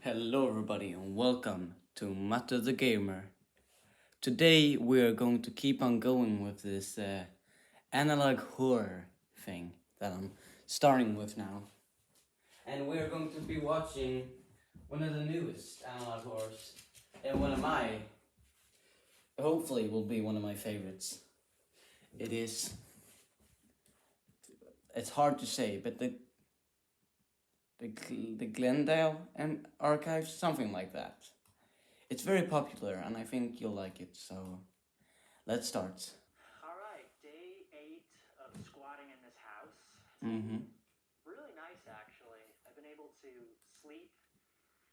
Hello everybody and welcome to Matter the Gamer. Today we are going to keep on going with this analog horror thing that I'm starting with now. And we are going to be watching one of the newest analog horrors. And hopefully will be one of my favorites. It's hard to say, but the Glendale archives, something like that. It's very popular, and I think you'll like it, so let's start. Alright, day 8 of squatting in this house. Really nice, actually. I've been able to sleep,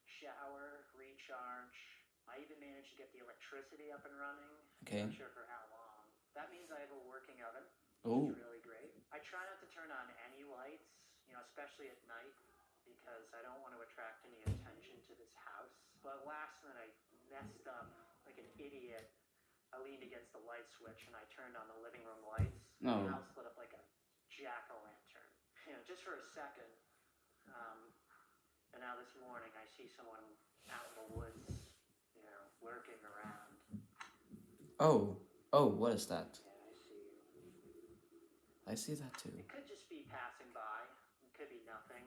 shower, recharge. I even managed to get the electricity up and running. Okay. Not sure for how long. That means I have a working oven, Oh. which is really great. I try not to turn on any lights, especially at night, because I don't want to attract any attention to this house. But last night I messed up like an idiot. I leaned against the light switch and I turned on the living room lights. No. The house lit up like a jack-o'-lantern. Just for a second. And now this morning I see someone out in the woods, lurking around. Oh, what is that? Yeah, I see you. I see that too. It could just be passing by. It could be nothing.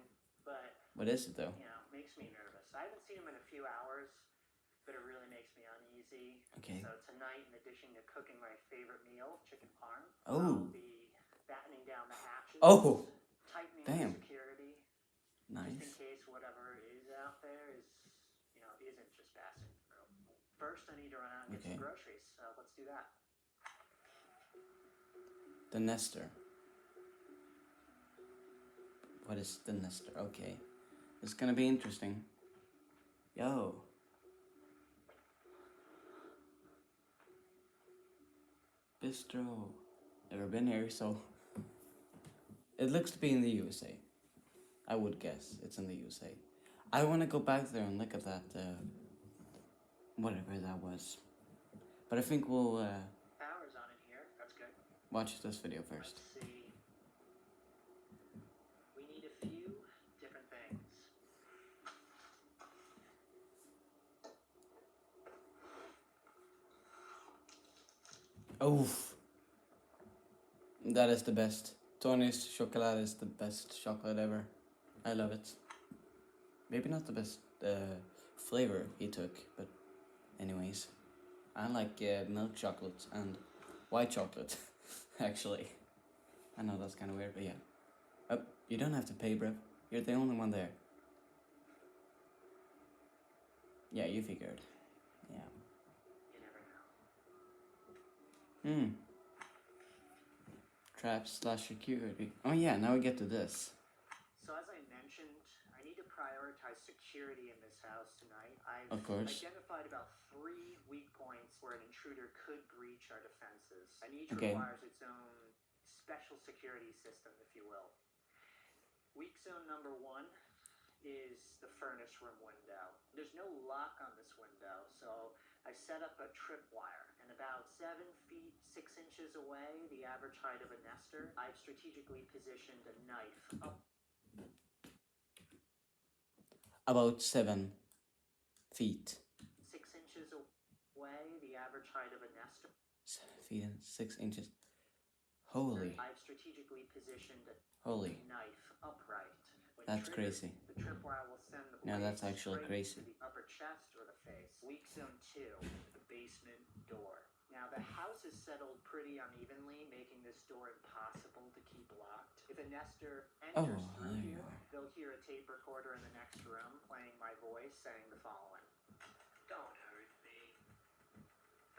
But what is it though? Makes me nervous. I haven't seen him in a few hours, but it really makes me uneasy. Okay. So tonight, in addition to cooking my favorite meal, chicken parm, Oh. I'll be battening down the hatches. Oh. Tightening Damn. the security. Nice. Just in case whatever is out there isn't just passing through. First, I need to run out and get some groceries. So let's do that. The nester. What is the nester? Okay. It's gonna be interesting. Yo. Bistro. Never been here, so it looks to be in the USA. I would guess it's in the USA. I want to go back there and look at that, whatever that was. But I think we'll power's on in here. That's good. Watch this video first. Let's see. We need a few different things. Oof. That is the best. Tony's chocolate is the best chocolate ever. I love it. Maybe not the best flavor he took, but anyways. I like milk chocolate and white chocolate, actually. I know that's kind of weird, but yeah. Oh, you don't have to pay, bro. You're the only one there. Yeah, you figured. Yeah. You never know. Trap/security. Oh yeah, now we get to this. So as I mentioned, I need to prioritize security in this house tonight. I've identified about 3 weak points where an intruder could breach our defenses, and each requires its own special security system, if you will. Weak zone number 1 is the furnace room window. There's no lock on this window, so I set up a tripwire, and about 7 feet 6 inches away, the average height of a nester, I've strategically positioned a knife up. About 7 feet. 6 inches away, the average height of a nester. 7 feet and 6 inches. Holy. I've strategically positioned a knife upright. When that's crazy. The tripwire will send the blade that's actually crazy. to the upper chest or the face. Weak zone 2, the basement door. Now the house is settled pretty unevenly, making this door impossible to keep locked. If a nester enters through here, they'll hear a tape recorder in the next room playing my voice saying the following. Don't hurt me.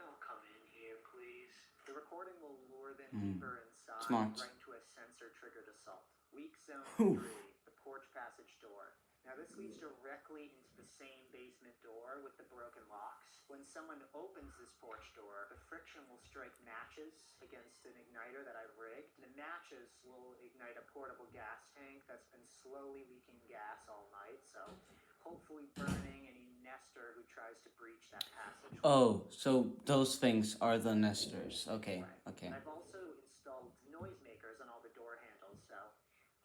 Don't come in here, please. The recording will lure them deeper inside, right into a sensor-triggered assault. Weak zone 3, the porch passage door. Now this leads directly into the same basement door with the broken locks. When someone opens this porch door, the friction will strike matches against an igniter that I've rigged. The matches will ignite a portable gas tank that's been slowly leaking gas all night, so hopefully burning any nester who tries to breach that passage. Oh, so those things are the nesters. Okay, right. Okay. I've also installed noisemakers on all the door handles, so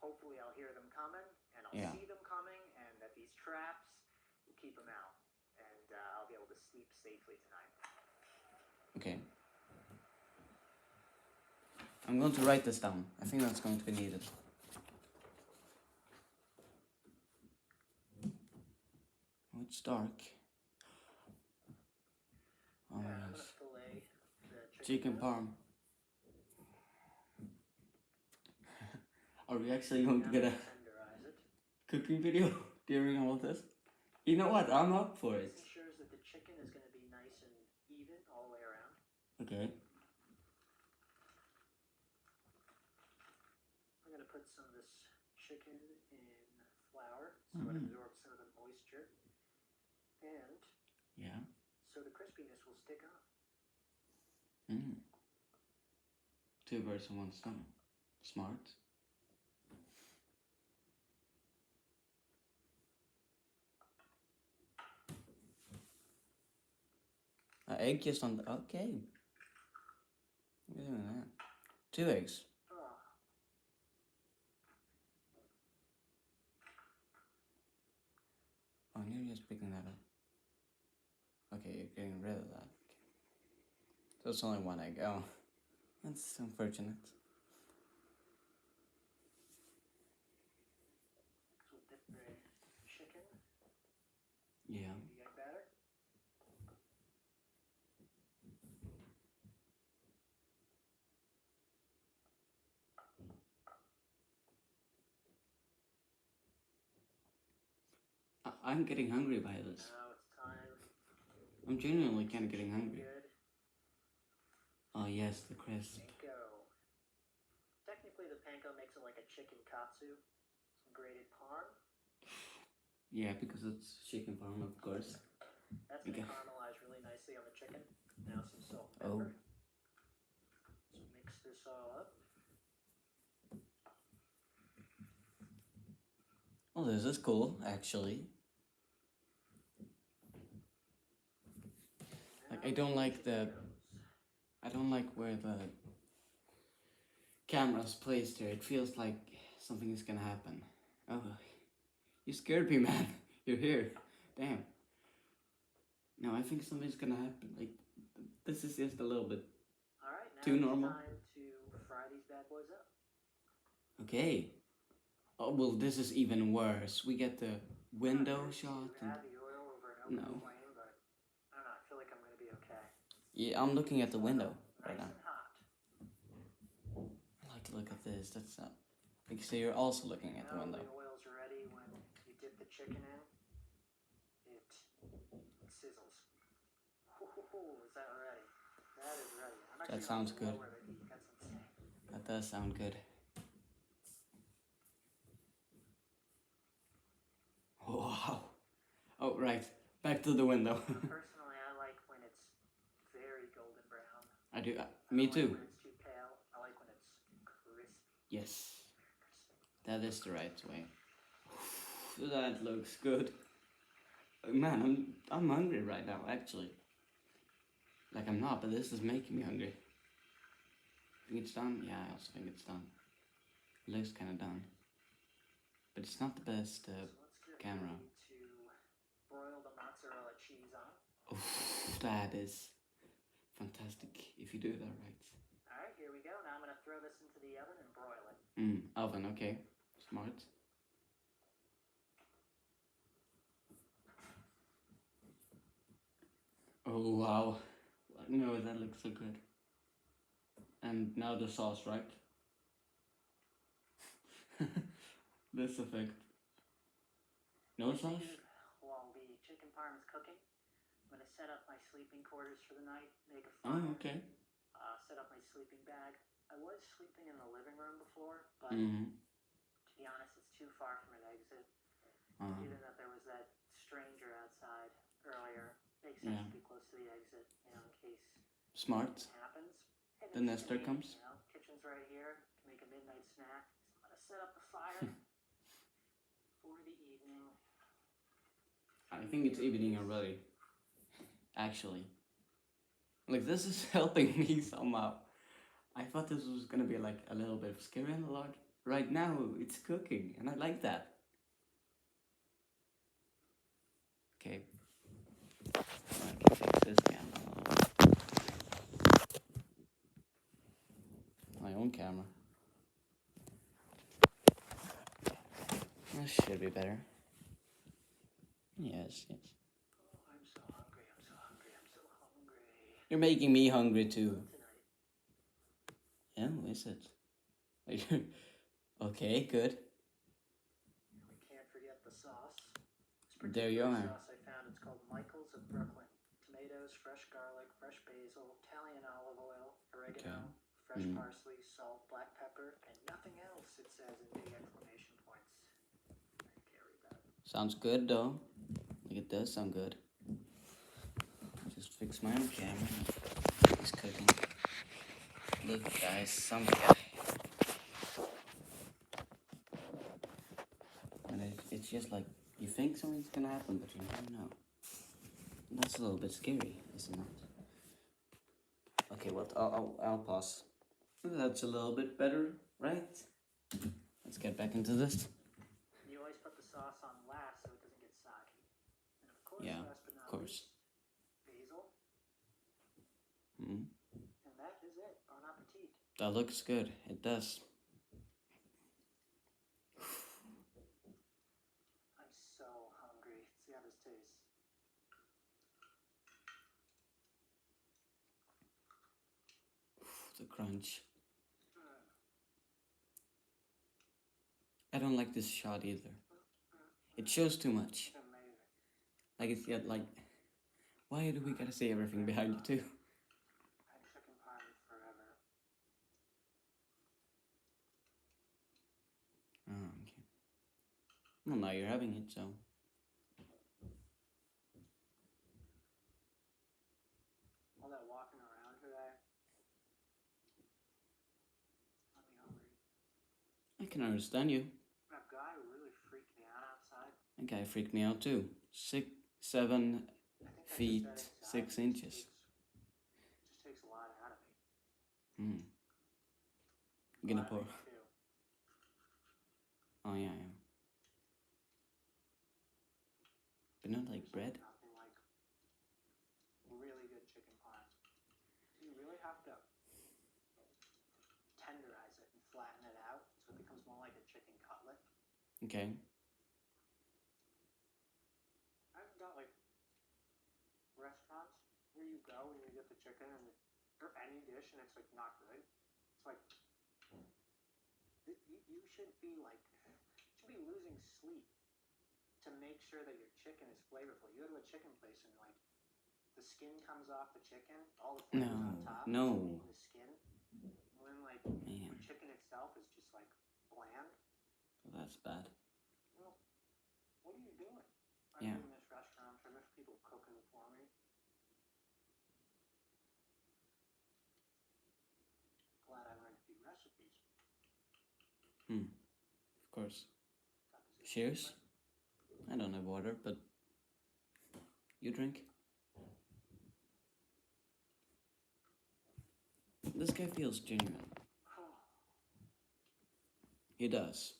hopefully I'll hear them coming, and I'll see them coming, and that these traps keep them out, and I'll be able to sleep safely tonight. Okay. I'm going to write this down. I think that's going to be needed. Oh, it's dark. Oh I'm gonna yes. fillet the Chicken breast. parm. Are we actually going to get a Tenderize it. cooking video during all of this? You know what? I'm up for it. This ensures that the chicken is going to be nice and even all the way around. Okay. I'm going to put some of this chicken in flour so it absorbs some of the moisture, and Yeah. so the crispiness will stick on. Two birds in one stone. Smart. Egg just on the... Okay. We're doing that. 2 eggs. Oh, you're just picking that up. Okay, you're getting rid of that. Okay. So it's only 1 egg. Oh, that's unfortunate. So we'll dip the chicken Yeah. in the egg batter. I'm getting hungry by this. Now it's time. I'm genuinely kind of getting hungry. Good. Oh yes, the crisp. Panko. Technically, the panko makes it like a chicken katsu. Some grated parm. Yeah, because it's chicken parm, of course. That's going to Okay. caramelize really nicely on the chicken. Now some salt and Oh. pepper. So mix this all up. Oh, this is cool, actually. Like, I don't like where the camera's placed here. It feels like something is gonna happen. Oh, you scared me, man. You're here. Damn. No, I think something's gonna happen. Like, this is just a little bit Alright, now too it's normal. time to fry these bad boys up. Okay. Oh, well, this is even worse. We get the window shot. And... Add the oil over an open No. flame, but I don't know, I feel like I'm going to be okay. Yeah, I'm looking at the window right Nice now. and hot. I like to look at this. That's not... Like, so you're also looking at the Now window. the oil's ready. When you dip the chicken in, it sizzles. Ooh, is that ready? That is ready. I'm actually That sounds gonna good. lower the heat. That's insane. That does sound good. Wow. Oh, right. Back to the window. Personally, I like when it's very golden brown. I do. I Me don't too. like when it's too pale. I like when it's crispy. Yes. That is the right way. That looks good. Man, I'm hungry right now, actually. Like, I'm not, but this is making me hungry. Think it's done? Yeah, I also think it's done. It looks kind of done. But it's not the best So let's get camera. ready to broil the mozzarella cheese on. Oof, that is fantastic if you do that right. Alright, here we go. Now I'm going to throw this into the oven and broil it. Oven, okay. Smart. Oh, wow. No, that looks so good. And now the sauce, right? This effect. No sauce? While the chicken parm is cooking, I'm going to set up my sleeping quarters for the night, make a Oh, fire, okay. set up my sleeping bag. I was sleeping in the living room before, but to be honest, it's too far from an exit. Given that there was that stranger outside earlier, makes sense to be close to the exit, you know, in case Smart. it happens. And The it's nester convenient, comes. You know, kitchen's right here. Can make a midnight snack. So I'm gonna set up the fire for the evening. I think it's evening already. Actually. Like, this is helping me somehow. I thought this was gonna be like a little bit of scary and a lot. Right now, it's cooking, and I like that. Okay. I can fix this camera a little bit. My own camera. This should be better. Yes, yes. Oh, I'm so hungry, I'm so hungry, I'm so hungry. You're making me hungry too. Oh, is it? Okay, good. We can't forget the sauce. There you are. Sauce I found, it's called Michael's of Brooklyn. Tomatoes, fresh garlic, fresh basil, Italian olive oil, oregano, fresh parsley, salt, black pepper, and nothing else, it says in big exclamation points. I can't read that. Sounds good though. Like it does sound good. Just fix my own camera. He's cooking. Look guys, some guy. And it's just like, you think something's gonna happen, but you never know. That's a little bit scary, isn't it? Okay, well, I'll pause. That's a little bit better, right? Let's get back into this. You always put the sauce on last so it doesn't get soggy. And of course, Yeah, last but not of course. least, basil. Mm. And that is it. Bon appetit. That looks good. It does. I'm so hungry. Let's see how this tastes. The crunch. I don't like this shot either. It shows too much. It's amazing. Like it's got like, why do we gotta say everything behind you too? And chicken pie forever. Oh, okay. Well, now you're having it, so. All that walking around today. Got me hungry. I can understand you. That guy really freaked me out outside. That guy freaked me out too. 7 feet 6 inches. Just takes a lot out of me. Hmm. You gonna pour? Oh yeah, yeah. But not like bread. Nothing like really good chicken pie. So you really have to tenderize it and flatten it out so it becomes more like a chicken cutlet. Okay. I've got like restaurants where you go and you get the chicken and or any dish and it's like not good. It's like you should be like losing sleep to make sure that your chicken is flavorful. You go to a chicken place and like the skin comes off the chicken, all the flavors on top. No. The skin. And then like Man. the chicken itself is just like bland. Well, that's bad. Well, what are you doing? Yeah. I miss restaurants. I miss people cooking for me. Glad I learned a few recipes. Of course. Cheers. I don't have water, but you drink. This guy feels genuine. He does.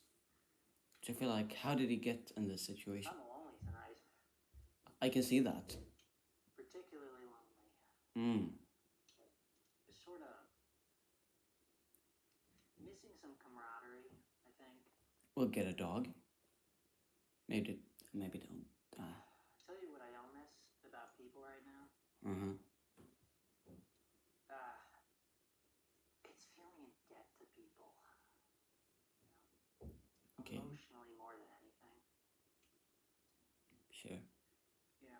So I feel like, how did he get in this situation? I'm lonely tonight. I can see that. Particularly lonely. Just sort of missing some camaraderie, I think. We'll get a dog. Maybe don't. Tell you what I don't miss about people right now. It's feeling in debt to people. Okay. Emotionally more than anything. Sure.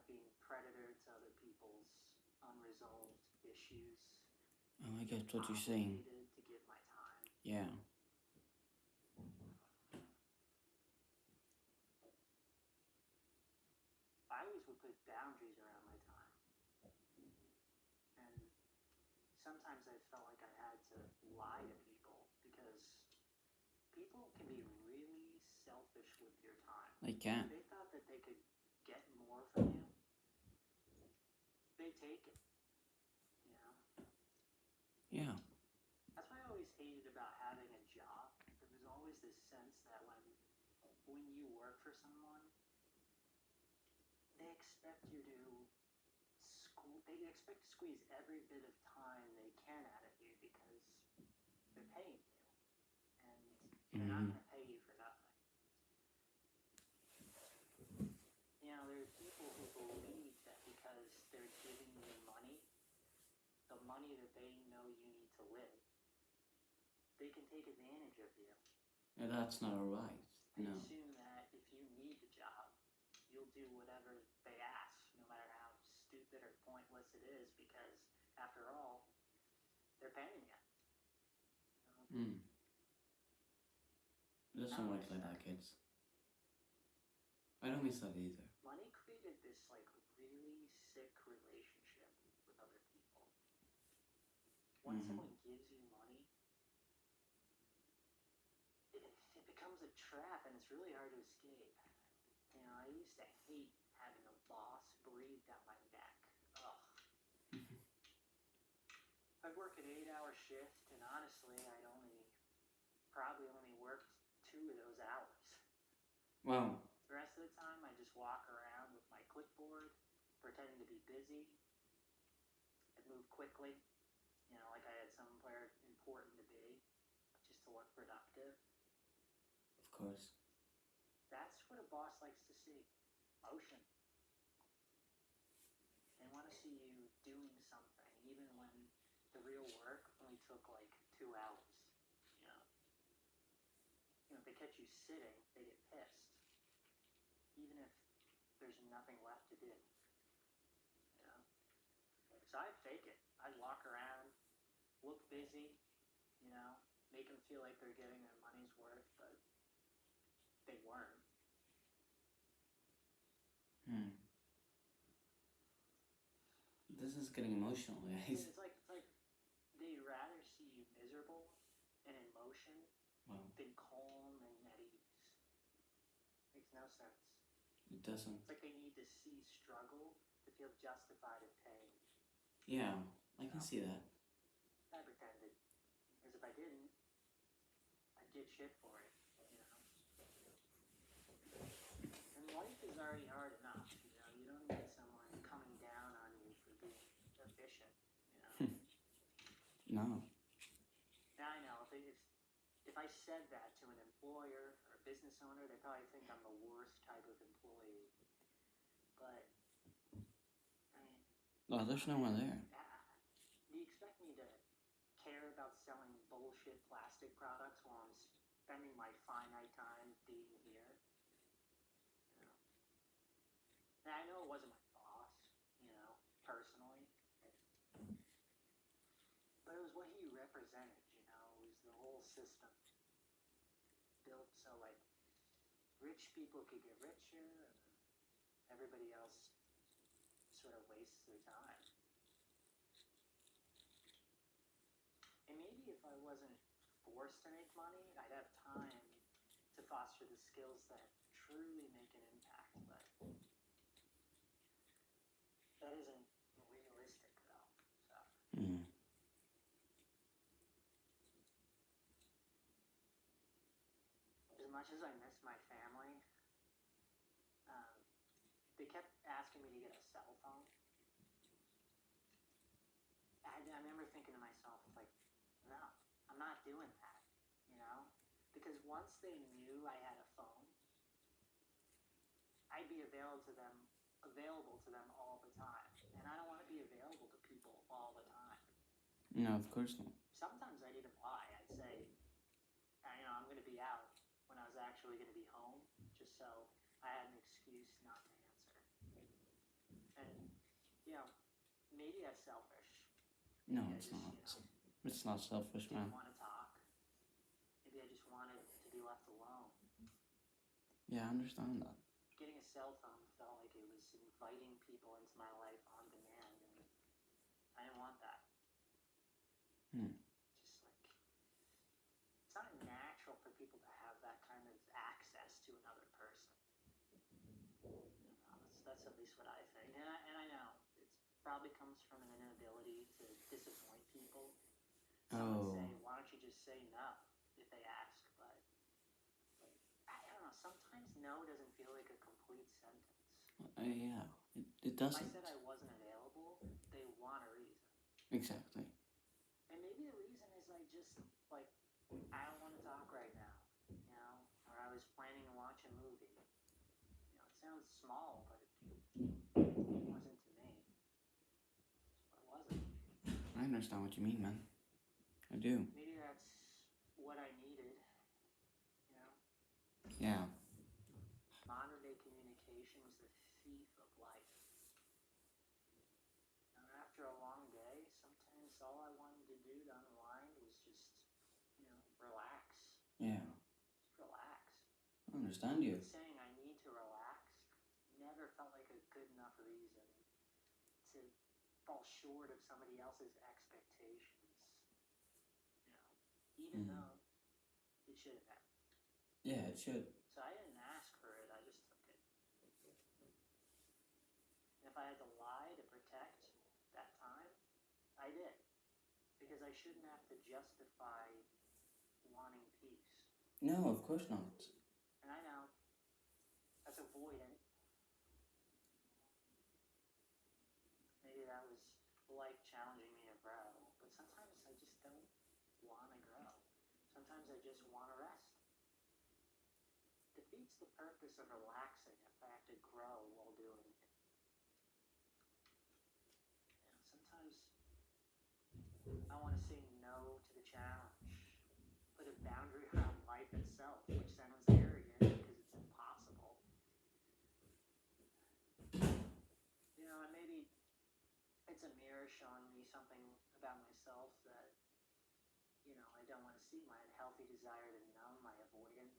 Being predator to other people's unresolved issues. Oh, I get what you're saying. To give my time. Yeah. I always would put boundaries around my time. And sometimes I felt like I had to lie to people because people can be really selfish with your time. They can. They thought that they could get more from you. They take it. You know? Yeah. That's what I always hated about having a job. There was always this sense that when you work for someone, they expect you to they expect to squeeze every bit of time they can out of you because they're paying you, and they're not going to pay you for nothing. You know, there are people who believe that because they're giving you money, the money that they know you need to live, they can take advantage of you. And that's not right. They No. assume that if you need the job, you'll do whatever they ask, no matter how stupid or pointless it is, because after all, they're paying you. It doesn't work like that, kids. I don't miss that either. Money created this like really sick relationship with other people. Once someone gives you money, it becomes a trap, and it's really hard to escape. You know, I used to hate having a boss breathe down my neck. Ugh. I'd work an 8-hour shift, and honestly, I'd probably only worked 2 of those hours. Wow. The rest of the time, I just walk around with my clipboard, pretending to be busy. I'd move quickly, you know, like I had somewhere important to be, just to look productive. Of course. That's what a boss likes to see. Motion. They want to see you doing something, even when the real work only took like 2 hours. You know, if they catch you sitting, they get pissed. Even if there's nothing left to do. You know? So I'd fake it. I'd walk around, look busy, you know, make them feel like they're getting their money's worth, but they weren't. This is getting emotional, guys. It's like they'd rather see you miserable and in motion than calm and at ease. Makes no sense. It doesn't. It's like they need to see struggle to feel justified in pain. Yeah, I can see that. I pretended. Because if I didn't, I'd get shit for it, you know? And life is already hard enough, you know? You don't need someone coming down on you for being efficient, you know? No. Now I know, if I said that to an employer or a business owner, they probably think I'm the worst type of employee. But, I mean... Oh, there's no one there. Do you expect me to care about selling bullshit plastic products while I'm spending my finite time being here? You know? Now, I know it wasn't my boss, you know, personally. But it was what he represented, you know? It was the whole system. Built so, like, rich people could get richer, and everybody else sort of wastes their time. And maybe if I wasn't forced to make money, I'd have time to foster the skills that truly make an impact, but that isn't realistic, though, so... As much as I miss my family, they kept asking me to get a cell phone. I remember thinking to myself, like, no, I'm not doing that, you know? Because once they knew I had a phone, I'd be available to them all the time. And I don't want to be available to people all the time. No, of course not. Sometimes I'd even lie. I'd say, you know, I'm going to be out when I was actually going to be home, just so I had an excuse not to answer. And, you know, maybe that's selfish. No, it's not. You know, it's not selfish, man. Didn't want to talk. Maybe I just wanted to be left alone. Yeah, I understand that. Getting a cell phone felt like it was inviting people into my life on demand, and I didn't want that. Just like, it's not natural for people to have that kind of access to another person. You know, that's at least what I think. And I know it probably comes from an inability to disappoint people. Some would say, why don't you just say no if they ask? But I don't know. Sometimes no doesn't feel like a complete sentence. Yeah, It doesn't. If I said I wasn't available, they want a reason. Exactly. And maybe the reason is I just, like, I don't want to talk right now, you know? Or I was planning to watch a movie. You know, it sounds small, but it wasn't to me. It wasn't. I understand what you mean, man. I do. Maybe that's what I needed, you know? Yeah. Modern day communication was the thief of life. And after a long day, sometimes all I wanted to do to unwind was just, you know, relax. Yeah. Just relax. I understand you. But saying I need to relax never felt like a good enough reason to fall short of somebody else's expectations. You know, even though it should have been. Yeah, it should. So I didn't ask for it, I just took it. And if I had to lie to protect that time, I did. Because I shouldn't have to justify wanting peace. No, of course not. And I know that's avoidant. Maybe that was life challenging me to grow. But sometimes I just don't want to grow. Sometimes I just want to rest. Defeats the purpose of relaxing if I have to grow while doing it. You know, sometimes I want to say no to the challenge. Put a boundary around life itself, which sounds arrogant because it's impossible. You know, and maybe it's a mirror showing me something about myself that, you know, I don't want to see. My unhealthy desire to numb, my avoidance.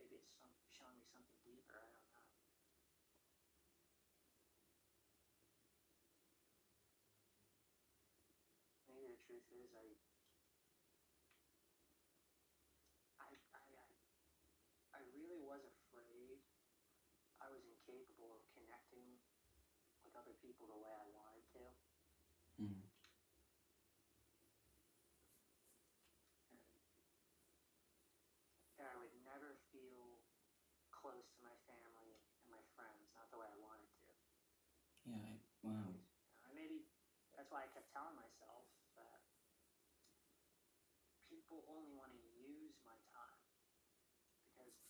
Maybe it's showing me something deeper. I don't know. Maybe the truth is I really was afraid I was incapable of connecting with other people the way I wanted to. Mm. And that I would never feel close to my family and my friends, not the way I wanted to. Yeah, wow. Maybe that's why I kept telling myself that people only want to use my time. Because it's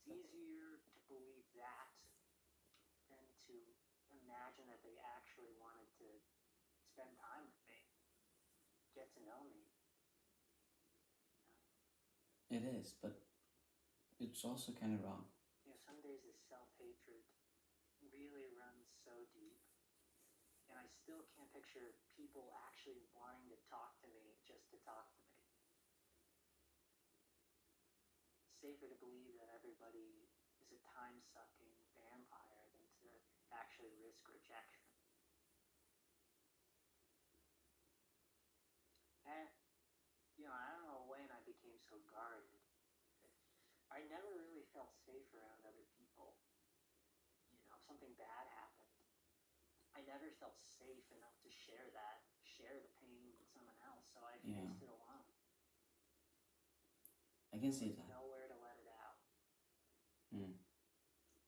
easier to believe that than to imagine that they actually wanted to spend time with me, get to know me. It is, but it's also kind of wrong. You know, some days this self-hatred really runs so deep, and I still can't picture people actually wanting to talk to me just to talk to me. It's safer to believe that everybody is a time-sucking vampire than to actually risk rejection. And, you know, I don't know when I became so guarded. I never really felt safe around other people. You know, if something bad happened, I never felt safe enough to share the pain with someone else, so I faced it alone. I can see that. Nowhere to let it out.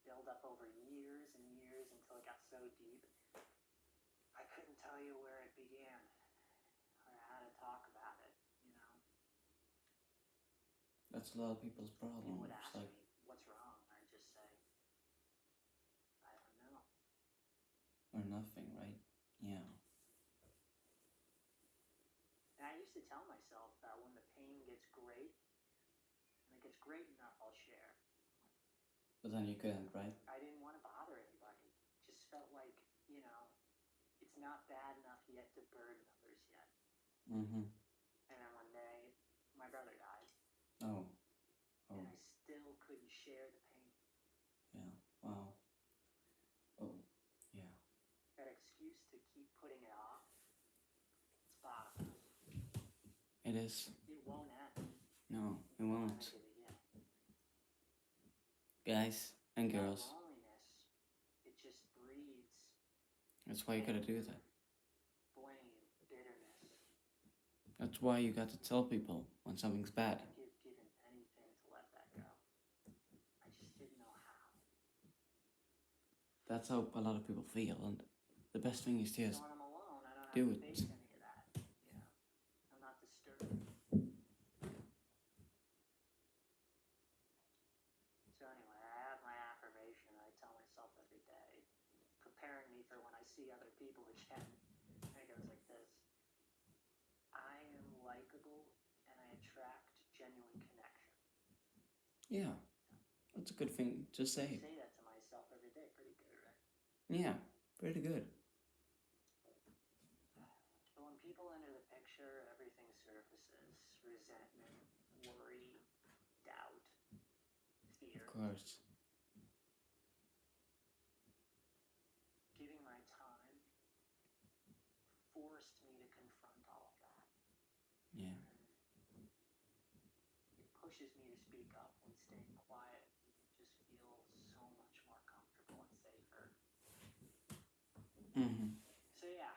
Build up over years and years until it got so deep, I couldn't tell you where it began or how to talk about it, you know? That's a lot of people's problem. People would ask like, me, what's wrong? I'd just say, I don't know. Or nothing, right? Yeah. And I used to tell myself that when the pain gets great, and it gets great enough, I'll share. But then you couldn't, right? I didn't want to bother anybody. Just felt like, you know, it's not bad enough yet to burden others yet. Mm-hmm. And then one day, my brother died. Oh. And I still couldn't share the pain. Yeah. Wow. Oh. Yeah. That excuse to keep putting it off, it's bottom. It is. It won't end. No, it won't. Guys and girls. Loneliness, it just breeds. That's why you gotta do that. Blame, bitterness. That's why you got to tell people when something's bad. I'd give given anything to let that go. I just didn't know how. that's how a lot of people feel, and the best thing is just So when I'm alone, I don't have do to it. face any of that. You know, I'm not disturbed. So anyway, I have my affirmation I tell myself every day, preparing me for when I see other people again. And it goes like this. I am likable and I attract genuine connection. Yeah, that's a good thing to I say. say that to myself every day. Pretty good, right? Yeah, pretty good. But when people enter the picture, everything surfaces. Resentment, worry, doubt, fear. Of course. Giving my time forced me to confront all of that. Yeah. It pushes me to speak up when staying quiet just feels so much more comfortable and safer. Mm-hmm. So yeah,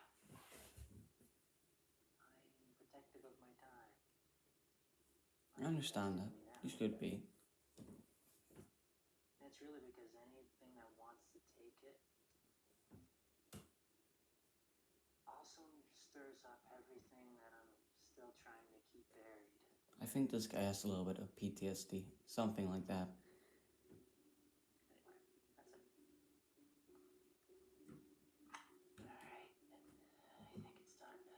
I'm protective of my time. I understand that. You should be. That's really because anything that wants to take it also stirs up everything that I'm still trying to keep buried. I think this guy has a little bit of PTSD, something like that. Anyway, that's it. Alright, I think it's time to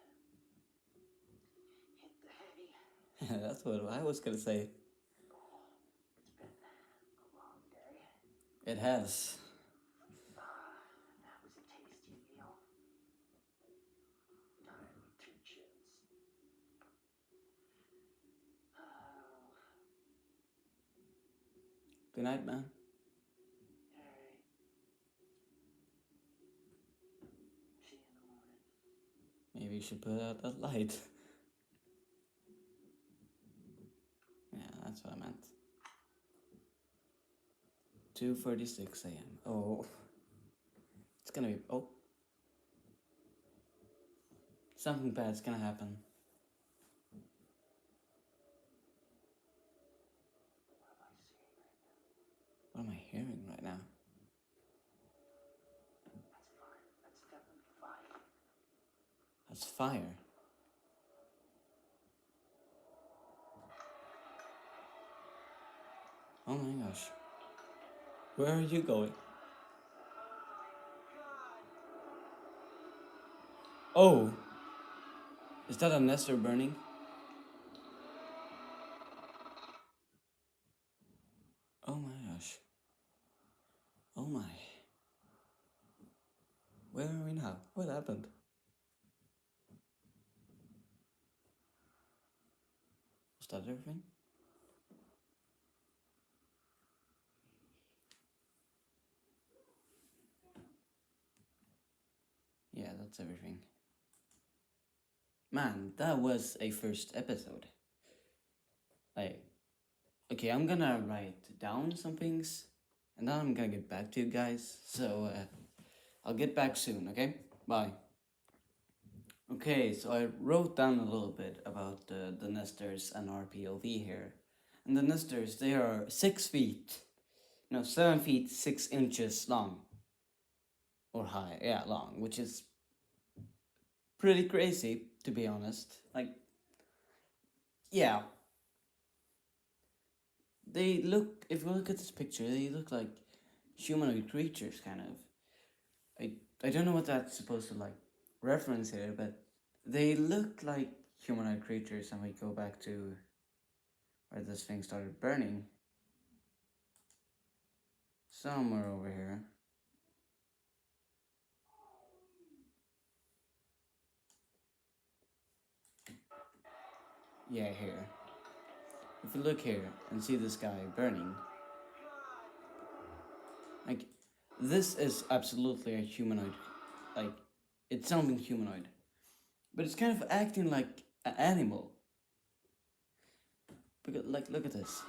hit the hay. That's what I was gonna say. Oh, it's been a long day. It has. That was a tasty meal. Time with 2 chins. Oh, Good night, man. alright. See you in the morning. Maybe you should put out that light. Yeah, that's what I meant. 2:36 a.m. Oh. It's gonna be... Oh. Something bad's gonna happen. What am I seeing right now? What am I hearing right now? That's fire. That's definitely fire. That's fire. Oh my gosh. Where are you going? Oh! Is that a nester burning? Oh my gosh. Oh my. Where are we now? What happened? Was that everything? Yeah, that's everything. Man, that was a first episode. Okay, I'm gonna write down some things, and then I'm gonna get back to you guys. So, I'll get back soon, okay? Bye. Okay, so I wrote down a little bit about the nesters and our POV here. And the nesters, they are 6 feet, 7 feet 6 inches long. Or high, yeah, long, which is pretty crazy, to be honest. Like, yeah. They look, if you look at this picture, they look like humanoid creatures, kind of. I don't know what that's supposed to, like, reference here, but they look like humanoid creatures, and we go back to where this thing started burning. Somewhere over here. Yeah, here. If you look here and see this guy burning, like, this is absolutely a humanoid. Like, it's something humanoid. But it's kind of acting like an animal. Because, like, look at this.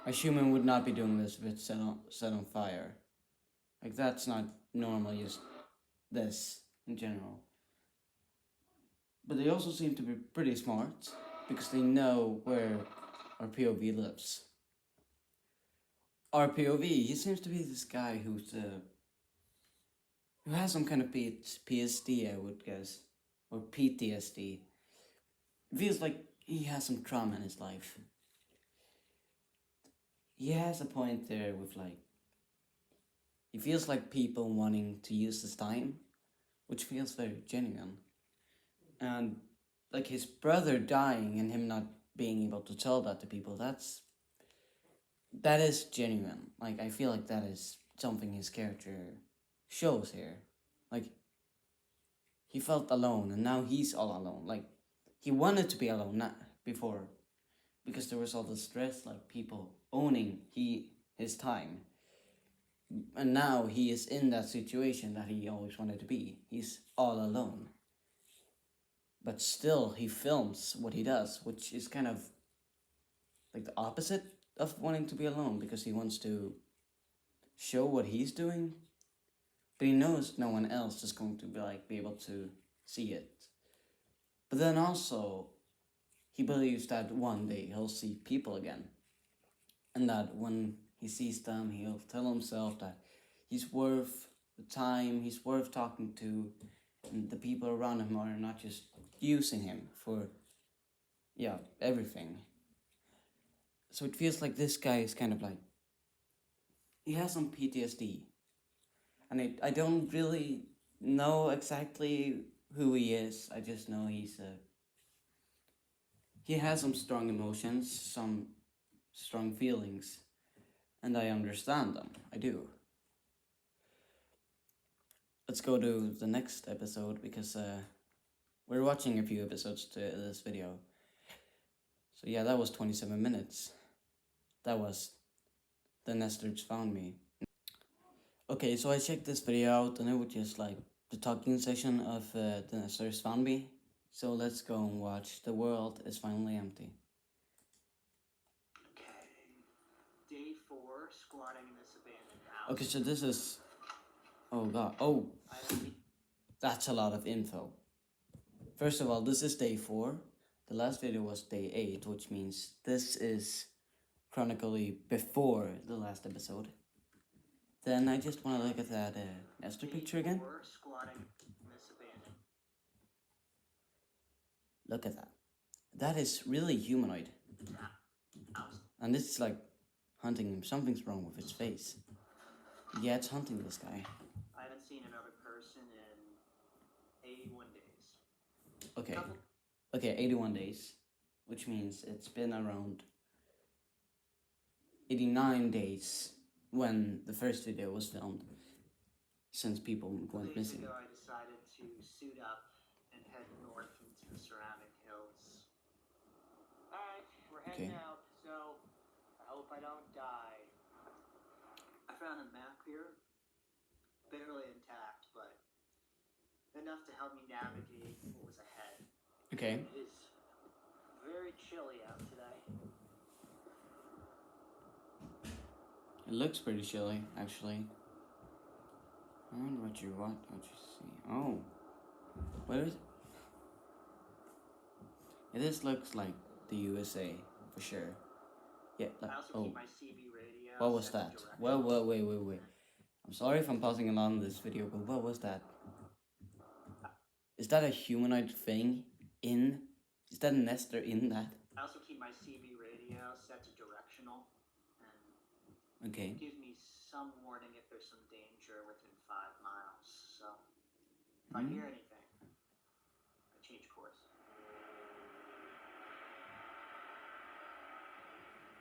A human would not be doing this if it's set on fire. Like, that's not normal, just this in general. But they also seem to be pretty smart, because they know where our POV lives. Our POV, he seems to be this guy who's who has some kind of PSD, I would guess, or PTSD. It feels like he has some trauma in his life. He has a point there with like, he feels like people wanting to use his time, which feels very genuine. And like his brother dying and him not being able to tell that to people, that is genuine. Like, I feel like that is something his character shows here. Like, he felt alone and now he's all alone. Like, he wanted to be alone not before, because there was all the stress, like people owning his time. And now he is in that situation that he always wanted to be. He's all alone. But still, he films what he does, which is kind of like the opposite of wanting to be alone, because he wants to show what he's doing, but he knows no one else is going to be able to see it. But then also, he believes that one day he'll see people again, and that when he sees them, he'll tell himself that he's worth the time, he's worth talking to, and the people around him are not just using him for, everything. So it feels like this guy is kind of like, he has some PTSD. And I don't really know exactly who he is. I just know he has some strong emotions, some strong feelings, and I understand them. I do. Let's go to the next episode, because we're watching a few episodes to this video. So yeah, that was 27 minutes. That was The Nesters Found Me. Okay, so I checked this video out and it was just like the talking session of The Nesters Found Me. So let's go and watch The World Is Finally Empty. Okay. Day 4, squatting in this abandoned house. Okay, so this is... Oh god, that's a lot of info. First of all, this is day 4. The last video was day 8, which means this is chronically before the last episode. Then I just want to look at that Nestor picture again. Look at that. That is really humanoid. And this is like hunting him. Something's wrong with its face. Yeah, it's hunting this guy. I haven't seen another person in 81 days. Okay. Okay, 81 days. Which means it's been around 89 days when the first video was filmed. Since people went missing. Ago, I decided to suit up and head north into the surrounding hills. Alright, we're heading out, so I hope I don't die. I found a map here. Barely intact, but enough to help me navigate what was ahead. Okay. It is very chilly out today. It looks pretty chilly, actually. I wonder what you see. Oh. Where is it? This looks like the USA, for sure. Yeah, like, I also keep my CB radio. What was that? Well, wait. I'm sorry if I'm pausing along this video, but what was that? Is that a humanoid thing is that a Nestor in that? I also keep my CB radio set to directional. And okay. It gives me some warning if there's some danger within 5 miles. So, if I hear anything, I change course.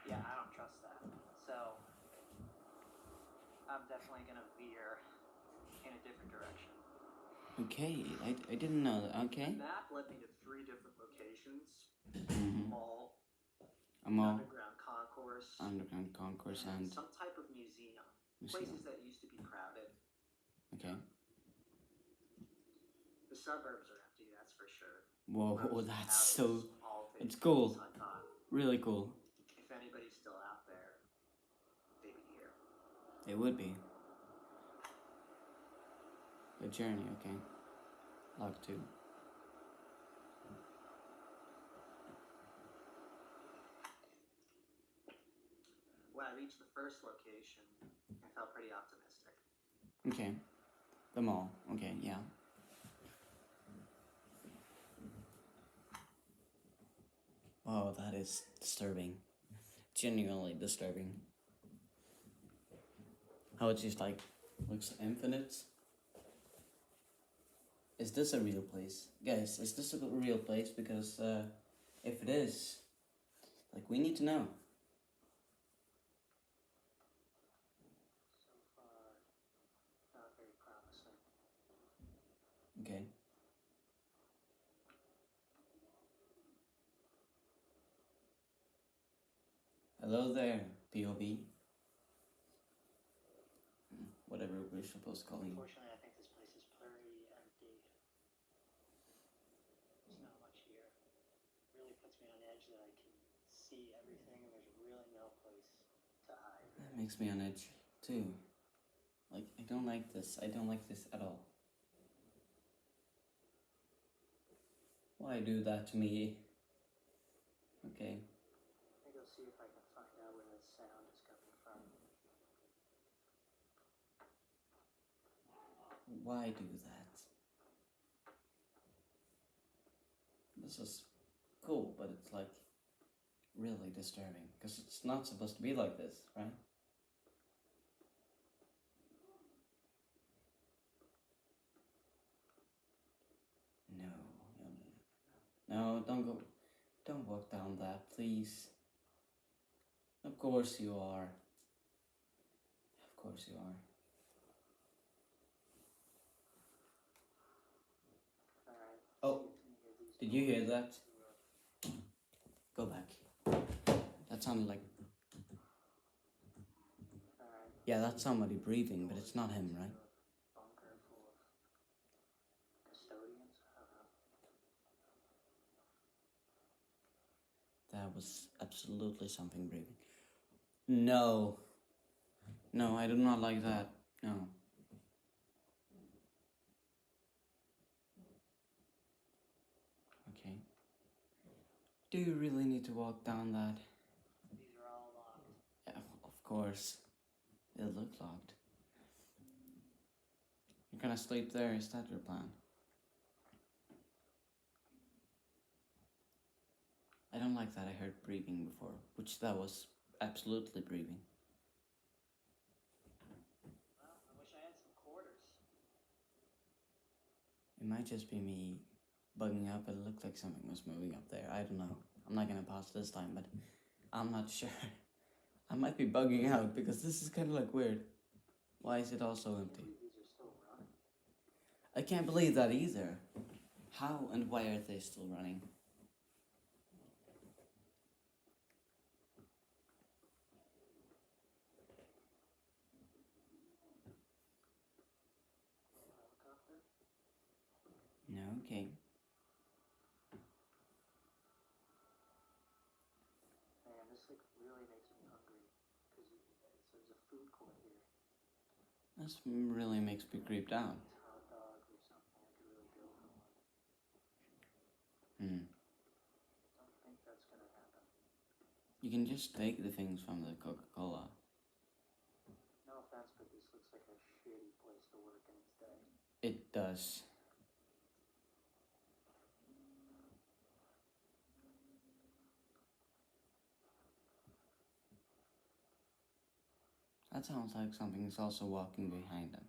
Yeah, I don't trust that. So, I'm definitely gonna veer in a different direction. Okay, I didn't know that. Okay. The map led me to 3 different locations. A mall. Underground concourse. And some type of museum. Places that used to be crowded. Okay. The suburbs are empty, that's for sure. Whoa, that's so... It's cool. Really cool. If anybody's still out there, they'd be here. They would be. The journey, okay. Log 2. When I reached the first location, I felt pretty optimistic. Okay. The mall. Okay, yeah. Oh, that is disturbing. Genuinely disturbing. How it just like looks infinite. Is this a real place? Guys, is this a real place? Because if it is, like, we need to know. So far, not very promising. Okay. Hello there, POV. Whatever we're supposed to call you. Unfortunately, I think this place is pretty empty. There's not much here. It really puts me on edge that I can see everything and there's really no place to hide. That makes me on edge, too. Like, I don't like this. I don't like this at all. Why do that to me? Okay. I think I'll see if I can find out where that sound is coming from. Why do that? This is cool, but it's like really disturbing because it's not supposed to be like this, right? No, no, no, no. No, don't go. Don't walk down that, please. Of course you are. Of course you are. Alright. Oh, did you hear that? Go back. That sounded like... Alright. Yeah, that's somebody breathing, but it's not him, right? Bunker full of custodians? I don't know. That was absolutely something breathing. No. No, I do not like that. No. Okay. Do you really need to walk down that? These are all locked. Yeah, of course. It looked locked. You're gonna sleep there, is that your plan? I don't like that I heard breathing before, which that was absolutely breathing. Well, I wish I had some quarters. It might just be me bugging out, but it looked like something was moving up there. I don't know. I'm not gonna pause this time, but I'm not sure. I might be bugging out because this is kind of like weird. Why is it all so empty? These are still running. I can't believe that either. How and why are they still running? Helicopter? No, okay. Man, this like really makes me hungry. Because there's a food court here. This really makes me creeped out. Hot dogs or something. I could really go for one. Hmm. Don't think that's gonna happen. You can just take the things from the Coca-Cola. No offense, but this looks like a shitty place to work in its day. It does. That sounds like something is also walking behind them.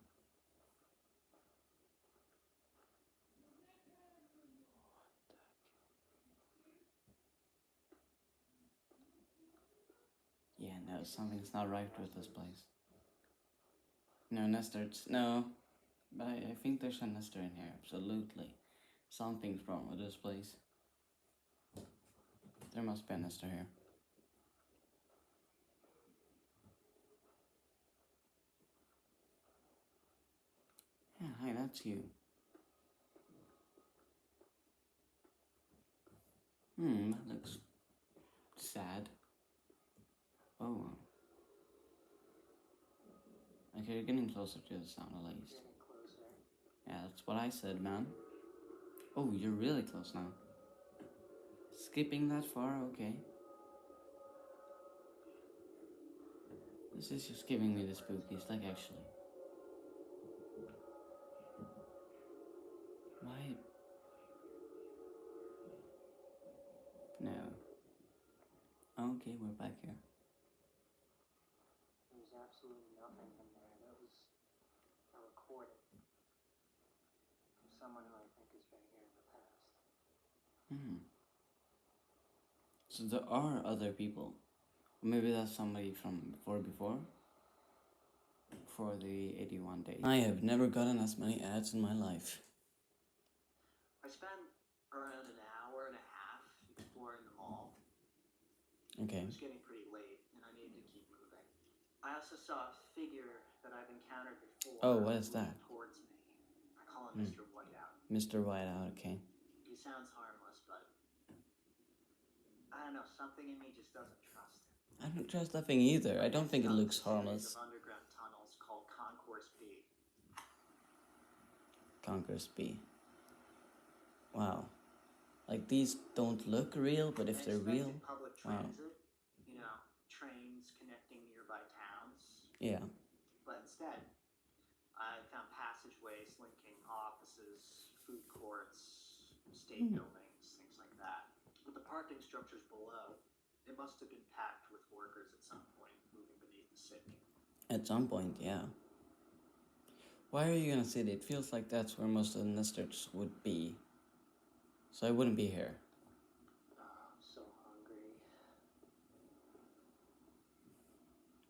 Yeah, no, something's not right with this place. No, Nestor's, no. But I think there's a Nestor in here, absolutely. Something's wrong with this place. There must be a Nestor here. Yeah, hi, that's you. That looks sad. Oh. Okay, you're getting closer to the sound at least. Getting closer. Yeah, that's what I said, man. Oh, you're really close now. Skipping that far, okay. This is just giving me the spookies, like actually. Why? No. Okay, we're back here. There's absolutely nothing in there. That was a recording from someone who I think has been here in the past. So there are other people. Maybe that's somebody from before. For the 81 days. I have never gotten as many ads in my life. I spent around an hour and a half exploring the mall. Okay. It was getting pretty late, and I needed to keep moving. I also saw a figure that I've encountered before. Oh, what is that? Towards me. I call him Mr. Whiteout. Mr. Whiteout, okay. He sounds harmless, but I don't know, something in me just doesn't trust him. I don't trust that thing either. I don't think it looks harmless. Of underground tunnels called Concourse B. Concourse B. Wow. Like, these don't look real, but if they're real, public transit, you know, trains connecting nearby towns. Yeah. But instead, I found passageways linking offices, food courts, state buildings, things like that. With the parking structures below, it must have been packed with workers at some point, moving beneath the city. At some point, yeah. Why are you gonna say that? It feels like that's where most of the nesters would be. So I wouldn't be here. Oh, I'm so hungry.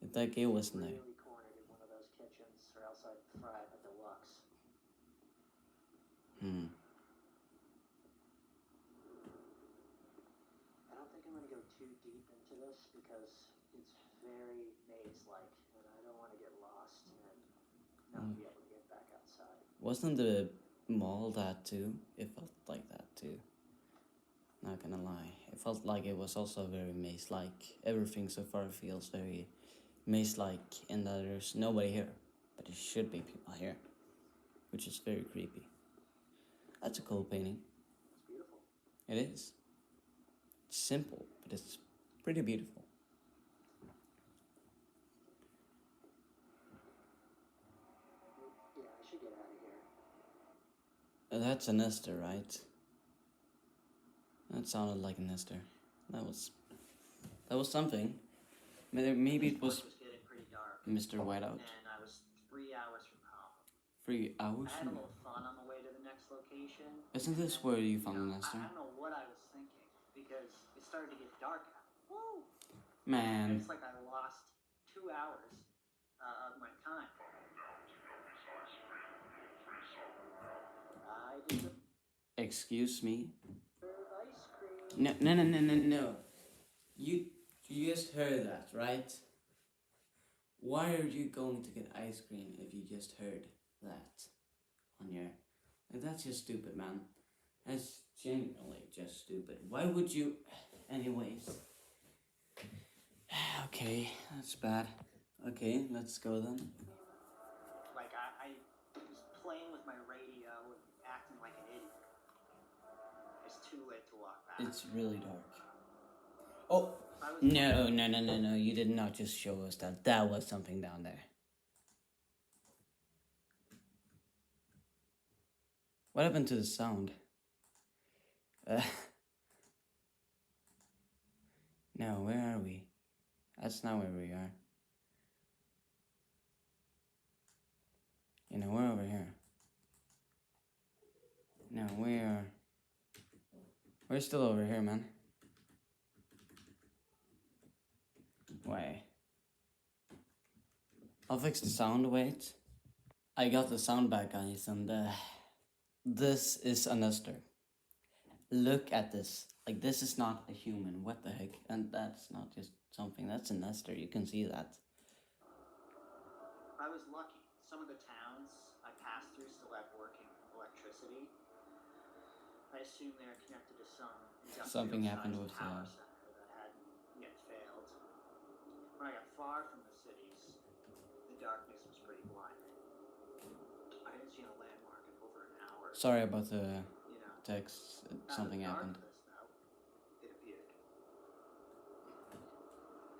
If that gate wasn't there. Really cornered in one of those kitchens, or else I'd fry at the deluxe. I don't think I'm going to go too deep into this because it's very maze-like, and I don't want to get lost and not be able to get back outside. Wasn't the mall that too? It felt like that too. Not gonna lie. It felt like it was also very maze-like. Everything so far feels very maze-like in that there's nobody here. But there should be people here. Which is very creepy. That's a cool painting. It's beautiful. It is. It's simple, but it's pretty beautiful. Yeah, I should get out of here. That's a nester, right? That sounded like a nester. That was something. Maybe it was getting pretty dark. Mr. Whiteout. And I was 3 hours from home. 3 hours I had a from... little fun on the way to the next location. Isn't this where you found the nester? I don't know what I was thinking, because it started to get dark out. Woo! Man. It's like I lost 2 hours of my time. I did Excuse me? ice cream. No. You just heard that, right? Why are you going to get ice cream if you just heard that on your... Like, that's just stupid, man. That's genuinely just stupid. Why would you... Anyways. Okay, that's bad. Okay, let's go then. Like, I was playing with my radio and acting like an idiot. It's too late to walk back. It's really dark. Oh! No, you did not just show us that. That was something down there. What happened to the sound? No, where are we? That's not where we are. You know, we're over here. No, we're still over here, man. Wait. I'll fix the sound, wait. I got the sound back, guys, and this is a nester. Look at this. Like, this is not a human. What the heck? And that's not just something. That's a nester. You can see that. I was lucky. Some of the towns I passed through still had working electricity. I assume they're connected to some Something happened with power center that hadn't yet failed. When I got far from the cities, the darkness was pretty blinding. I hadn't seen a landmark in over an hour. Sorry about the text. Something happened. It appeared.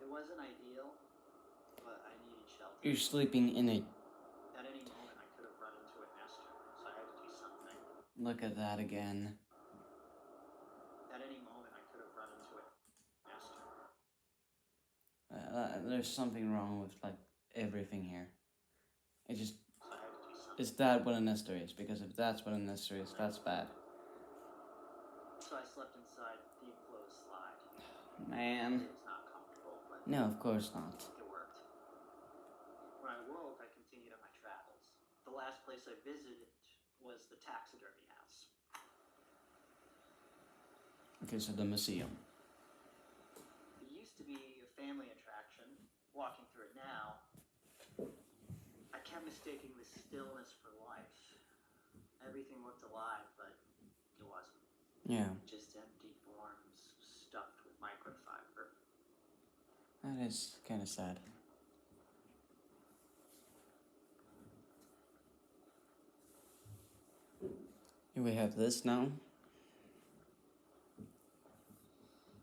It wasn't ideal, but I needed shelter. You're sleeping in it. At any moment, I could have run into a nester, so I had to do something. Look at that again. At any moment, I could have run into a nester. There's something wrong with like everything here. It just So I had to do something. is that what a nester is? Because if that's what a nester is, that's bad. So I slept inside the enclosed slide. Man. It was not comfortable, but No, of course not. it worked. When I woke, I continued on my travels. The last place I visited was the taxidermy house. Okay, so the museum. It used to be a family attraction. Walking through it now, I kept mistaking the stillness for life. Everything looked alive, but it wasn't. Yeah. Just empty forms stuffed with microfiber. That is kind of sad. Here we have this now.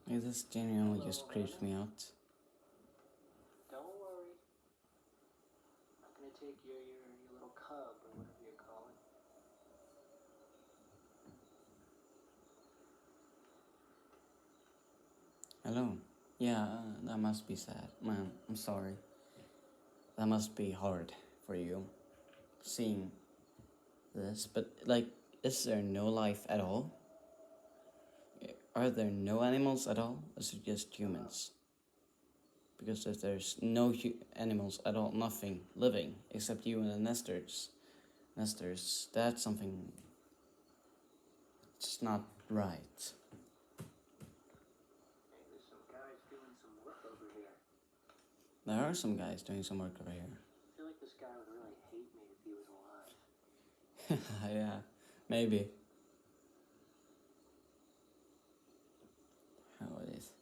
Like, this genuinely just creeps me out. Don't worry. I'm not gonna take your little cub or whatever you call it. Hello. Yeah, that must be sad. Man, I'm sorry. That must be hard for you, seeing this. But, like, is there no life at all? Are there no animals at all? Or is it just humans? Because if there's no animals at all, nothing living except you and the nesters, that's something. It's not right. Hey, there's some guys doing some work over here. There are some guys doing some work over here. I feel like this guy would really hate me if he was alive. Yeah, maybe. How it is.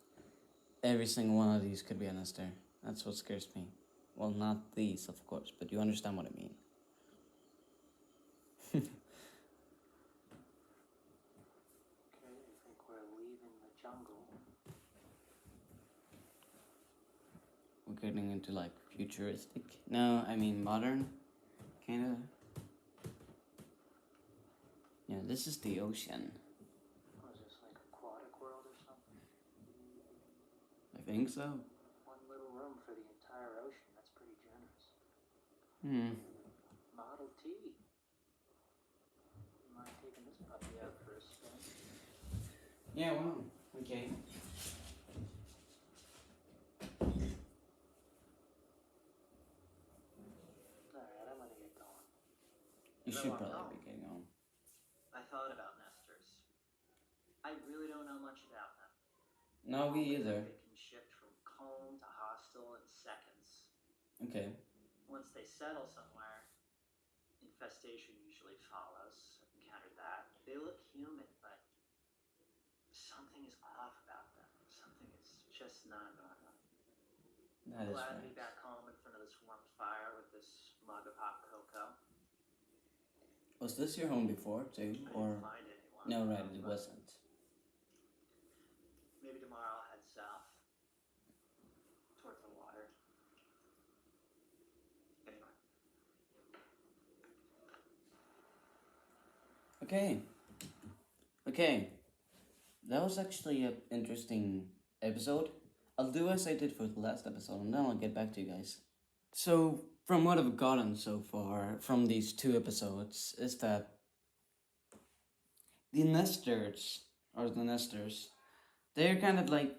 Every single one of these could be a nester. That's what scares me. Well, not these, of course, but you understand what I mean. Okay, I think we're leaving the jungle. We're getting into like futuristic. No, I mean modern, kinda. Yeah, this is the ocean. What is this, like aquatic world or something? I think so. One little room for the entire ocean. That's pretty generous. Model T. You mind taking this puppy out for a spin? Yeah, well, okay. Alright, I'm gonna get going. You As I should walked probably home, be getting on. I thought about nesters. I really don't know much about them. No, me either. They can shift from calm to hostile in seconds. Okay. Once they settle somewhere, infestation usually follows. I've encountered that. They look human, but something is off about them. Something is just not normal. That is Glad to be right. back home in front of this warm fire with this mug of hot cocoa. Was this your home before too, I or didn't find anyone. no? Right, it wasn't. Maybe tomorrow I'll head south towards the water. Anyway. Okay. That was actually an interesting episode. I'll do as I did for the last episode, and then I'll get back to you guys. So, from what I've gotten so far from these 2 episodes, is that the nesters, they're kind of like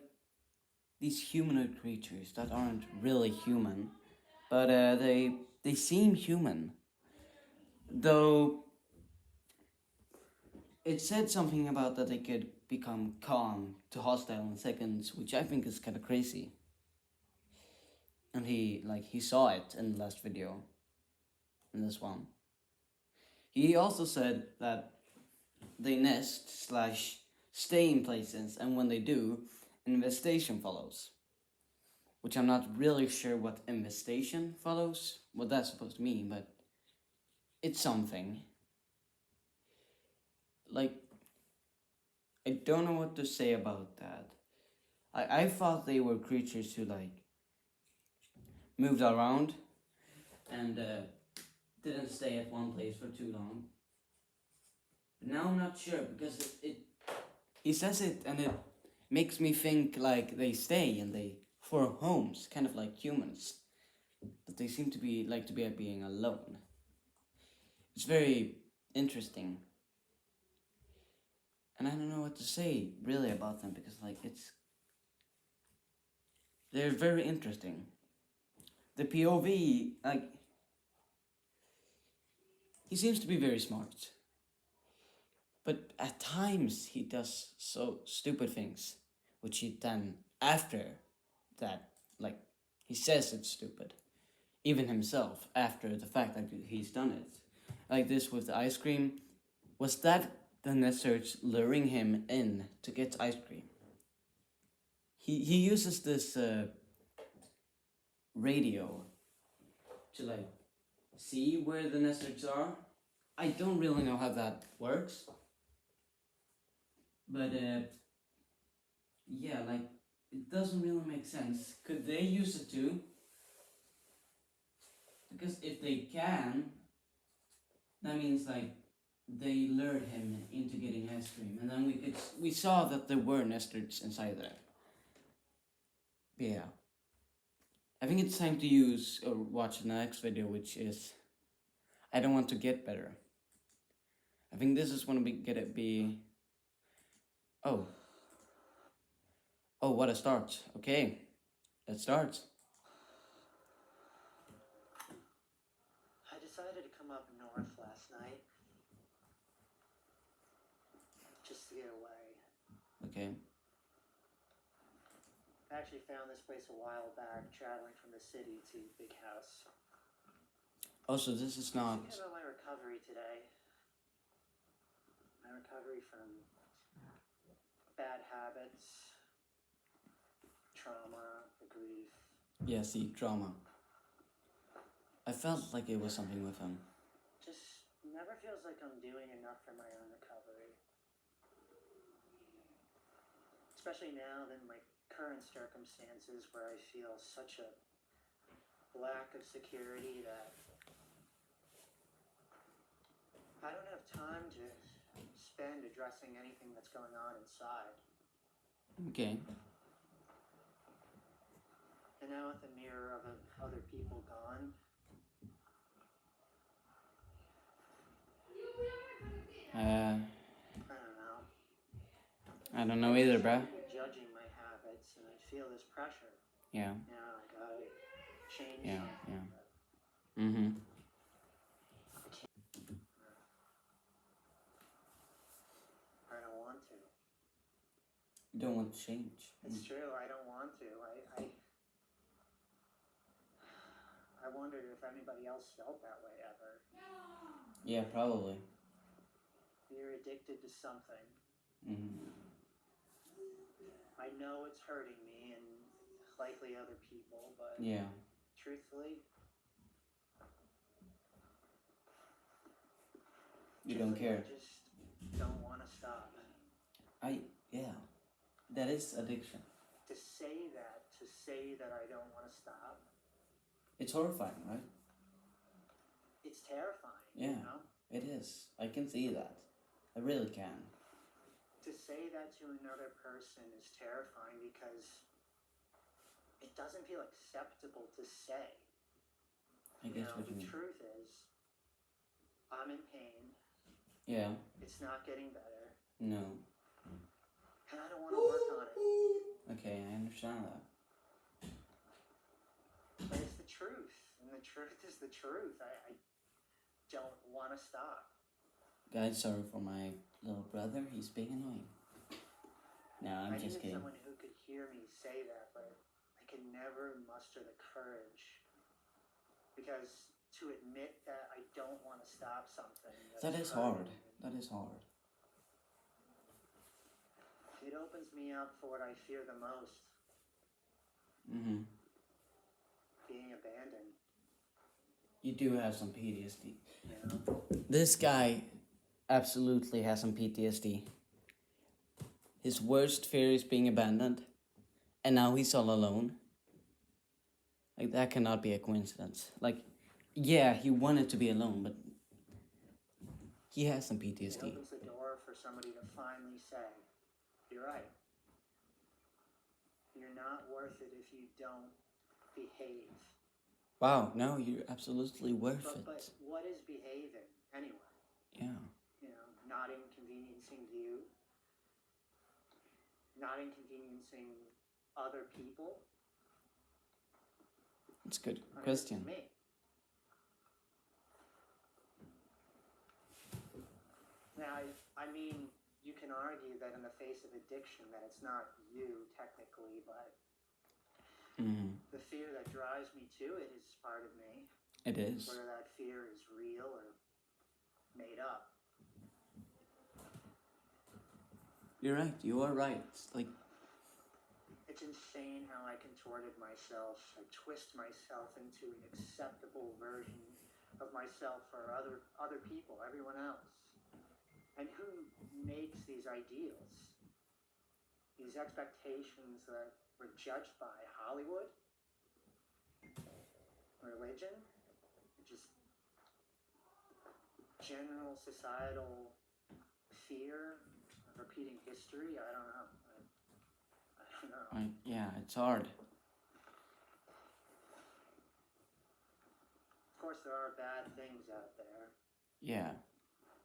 these humanoid creatures that aren't really human, but they seem human. Though it said something about that they could become calm to hostile in seconds, which I think is kind of crazy. And he saw it in the last video, in this one. He also said that they nest / stay in places, and when they do, infestation follows. Which I'm not really sure what infestation follows, what that's supposed to mean, but it's something. Like, I don't know what to say about that. I thought they were creatures who moved around and didn't stay at one place for too long. But now I'm not sure because he says it and it makes me think like they stay and they form homes, kind of like humans. But they seem to be being alone. It's very interesting. And I don't know what to say really about them because like they're very interesting. The POV, like, he seems to be very smart. But at times he does so stupid things, which he then, after that, like, he says it's stupid. Even himself, after the fact that he's done it. Like this with the ice cream. Was that the Nesserts luring him in to get ice cream? He uses this radio to like see where the Nesserts are. I don't really know how that works. But yeah, like it doesn't really make sense. Could they use it too? Because if they can, that means like they lured him into getting ice cream, and then we saw that there were Nestords inside there. Yeah. I think it's time to use or watch the next video, which is I don't want to get better. I think this is gonna be. Oh. Oh, what a start. Okay, let's start. I decided to come up north last night. Just to get away. Okay. I actually found this place a while back, traveling from the city to Big House. Also, this is not. Thinking about my recovery today. My recovery from bad habits, trauma, the grief. Yeah, see, drama. I felt like it was something with him. Just never feels like I'm doing enough for my own recovery. Especially now in my current circumstances where I feel such a lack of security that I don't have time to spend addressing anything that's going on inside. Okay. And now with the mirror of other people gone, I don't know either, bruh. Judging my habits, and I feel this pressure. Yeah. Now I gotta change. Yeah, something. yeah. Mm-hmm. I don't want to. You don't want to change. It's true. I don't want to. I wondered if anybody else felt that way ever. Yeah, probably. You're addicted to something. Mm-hmm. I know it's hurting me and likely other people, but yeah, truthfully, you don't care. I just don't want to stop. Yeah, that is addiction. To say that I don't want to stop. It's horrifying, right? It's terrifying. Yeah, you know? It is. I can see that. I really can. To say that to another person is terrifying because it doesn't feel acceptable to say. I guess what you the mean. truth is, I'm in pain. Yeah. It's not getting better. No. And I don't want to work on it. Okay, I understand that. But it's the truth. And the truth is the truth. I don't want to stop. Guys, sorry for my little brother. He's being annoying. No, I'm just kidding. I needed someone who could hear me say that, but I could never muster the courage. Because to admit that I don't want to stop something... That is hard. That is hard. It opens me up for what I fear the most. Mm-hmm. Being abandoned. You do have some PTSD. You know? This guy absolutely has some PTSD. His worst fear is being abandoned. And now he's all alone. Like, that cannot be a coincidence. Like, yeah, he wanted to be alone, but he has some PTSD. It opens the door for somebody to finally say, you're right. You're not worth it if you don't behave. Wow, no, you're absolutely worth But it. what is behaving anyway? Yeah. You know, not inconveniencing you, not inconveniencing other people. It's a good I mean, question. it's me. Now, I mean, you can argue that in the face of addiction that it's not you technically, but the fear that drives me to it is part of me. It is. Whether that fear is real or made up. You're right. You are right. Like, it's insane how I contorted myself. I twist myself into an acceptable version of myself for other people, everyone else. And who makes these ideals? These expectations that were judged by Hollywood, religion, just general societal fear, repeating history. I don't know. I don't know. Yeah, it's hard. Of course, there are bad things out there. Yeah.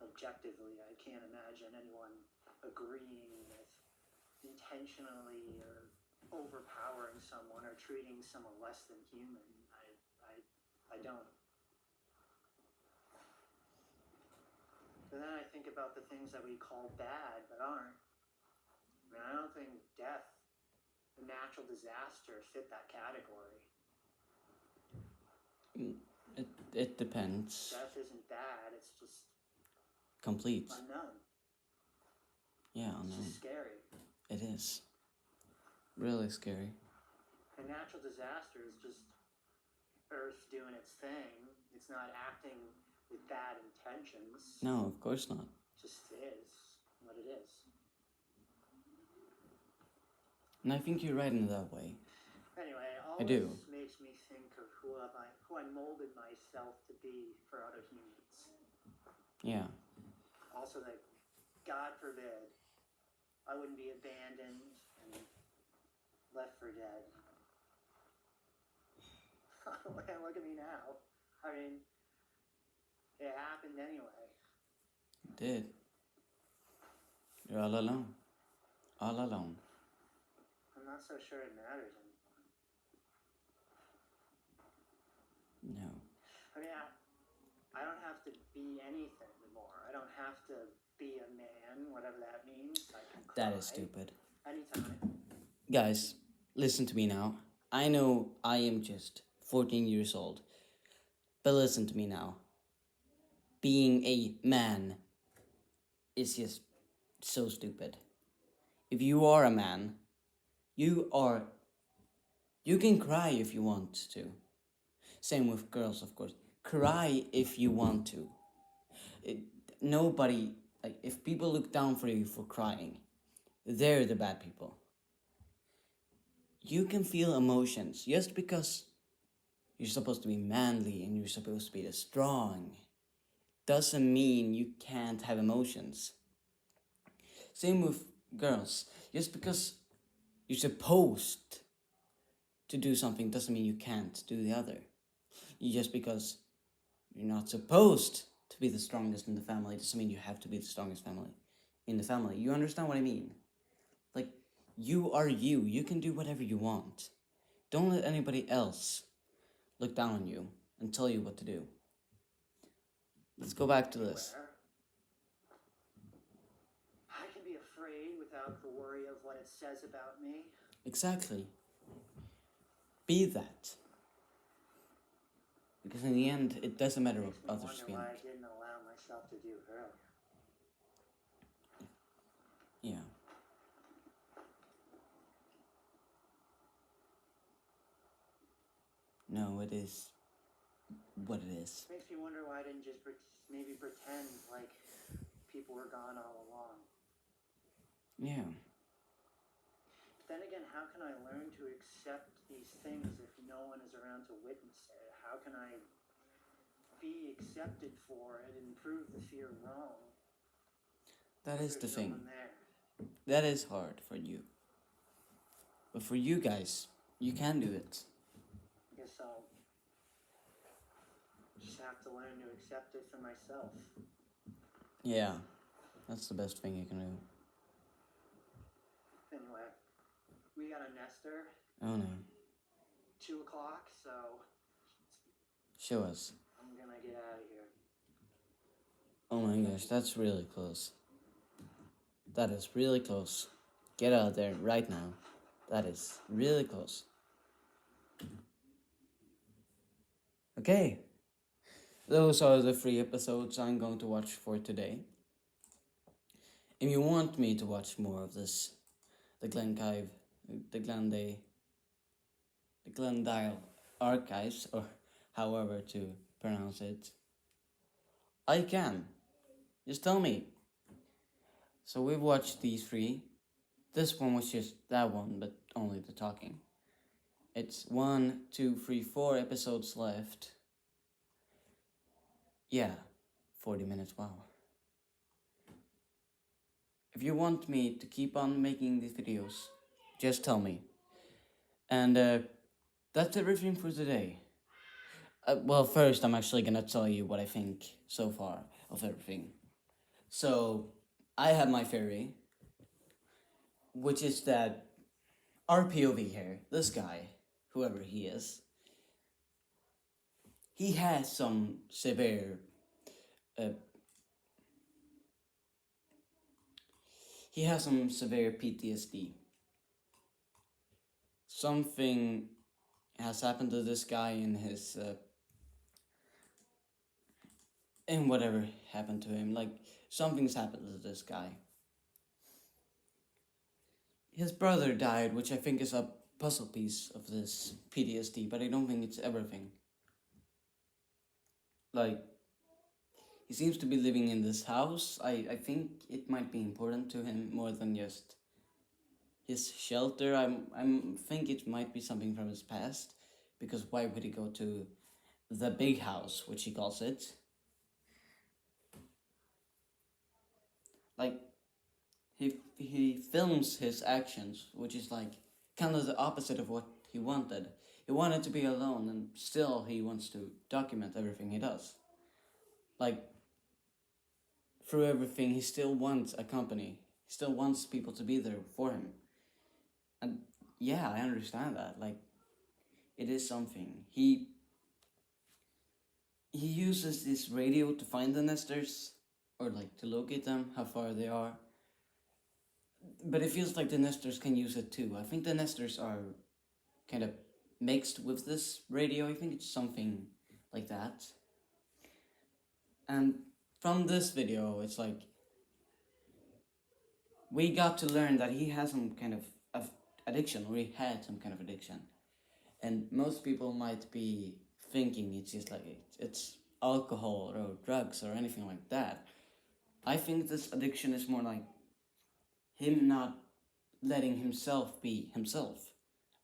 Objectively, I can't imagine anyone agreeing with intentionally or overpowering someone or treating someone less than human. I don't. But then I think about the things that we call bad but aren't. I mean, I don't think death, a natural disaster, fit that category. It depends. Death isn't bad, it's just complete. Unknown. Yeah, unknown. It's just scary. It is. Really scary. A natural disaster is just Earth doing its thing. It's not acting with bad intentions. No, of course not. It just is what it is. And I think you're right in that way. Anyway, all I do. this makes me think of who I molded myself to be for other humans. Yeah. Also that, God forbid, I wouldn't be abandoned and left for dead. Look at me now. I mean, it happened anyway. It did. You're all alone. All alone. I'm not so sure it matters anymore. No. I mean, I don't have to be anything anymore. I don't have to be a man, whatever that means. I can cry That is stupid. anytime. Guys, listen to me now. I know I am just 14 years old. But listen to me now. Being a man is just so stupid. If you are a man, you can cry if you want to. Same with girls, of course. Cry if you want to. Nobody, like, if people look down for you for crying, they're the bad people. You can feel emotions just because you're supposed to be manly and you're supposed to be the strong. Doesn't mean you can't have emotions. Same with girls. Just because you're supposed to do something doesn't mean you can't do the other. Just because you're not supposed to be the strongest in the family doesn't mean you have to be the strongest family in the family. You understand what I mean? Like, you are you. You can do whatever you want. Don't let anybody else look down on you and tell you what to do. Let's go back to this. I can be afraid without the worry of what it says about me. Exactly. Be that. Because in the end, it doesn't matter what others think. Why I didn't allow myself to do earlier. Yeah. No, it is what it is. Makes me wonder why I didn't just maybe pretend like people were gone all along. Yeah. But then again, how can I learn to accept these things if no one is around to witness it? How can I be accepted for it and prove the fear wrong? That is the There's no thing. one there. That is hard for you. But for you guys, you can do it. Guess I'll just have to learn to accept it for myself. Yeah, that's the best thing you can do. Anyway, we got a nester. Oh no. 2 o'clock, so Show us. I'm gonna get out of here. Oh my gosh, that's really close. That is really close. Get out there right now. That is really close. Okay. Those are the 3 episodes I'm going to watch for today. If you want me to watch more of this, the Glendale archives, or however to pronounce it, I can. Just tell me. So we've watched these 3. This one was just that one, but only the talking. It's 1, 2, 3, 4 episodes left. Yeah, 40 minutes, wow. If you want me to keep on making these videos, just tell me. And that's everything for today. Well, first I'm actually gonna tell you what I think so far of everything. So, I have my theory, which is that our POV here, this guy, whoever he is, he has some severe PTSD. Something has happened to this guy in his in whatever happened to him. Like, something's happened to this guy. His brother died, which I think is a puzzle piece of this PTSD, but I don't think it's everything. Like, he seems to be living in this house. I think it might be important to him more than just his shelter. I think it might be something from his past, because why would he go to the big house, which he calls it? Like, he films his actions, which is like kind of the opposite of what he wanted. He wanted to be alone, and still he wants to document everything he does. Like, through everything, he still wants a company. He still wants people to be there for him. And yeah, I understand that. Like, it is something. He uses this radio to find the nesters, or like to locate them, how far they are. But it feels like the nesters can use it too. I think the nesters are kind of mixed with this radio. I think it's something like that. And from this video, it's like we got to learn that he has some kind of addiction, or he had some kind of addiction. And most people might be thinking it's just like it's alcohol or drugs or anything like that. I think this addiction is more like him not letting himself be himself.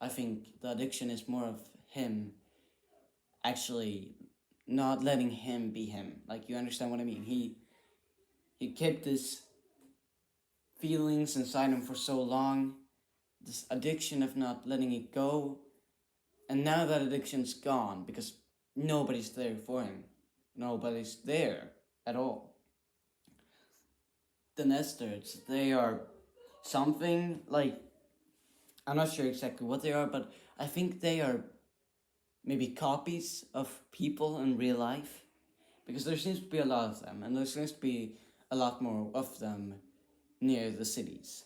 I think the addiction is more of him actually not letting him be him. Like, you understand what I mean? He kept this feelings inside him for so long, this addiction of not letting it go, and now that addiction's gone because nobody's there for him. Nobody's there at all. The nesters, they are something like, I'm not sure exactly what they are, but I think they are maybe copies of people in real life, because there seems to be a lot of them, and there seems to be a lot more of them near the cities.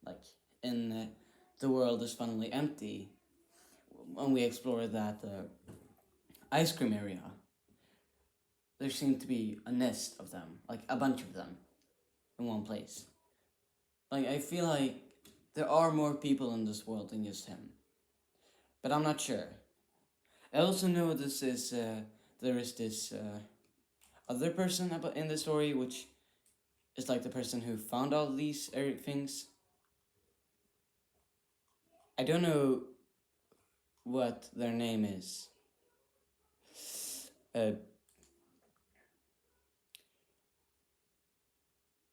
Like, in the world is finally empty, when we explore that ice cream area, there seemed to be a nest of them, like a bunch of them in one place. Like, I feel like there are more people in this world than just him, but I'm not sure. I also know there is this other person in the story, which is like the person who found all these things. I don't know what their name is.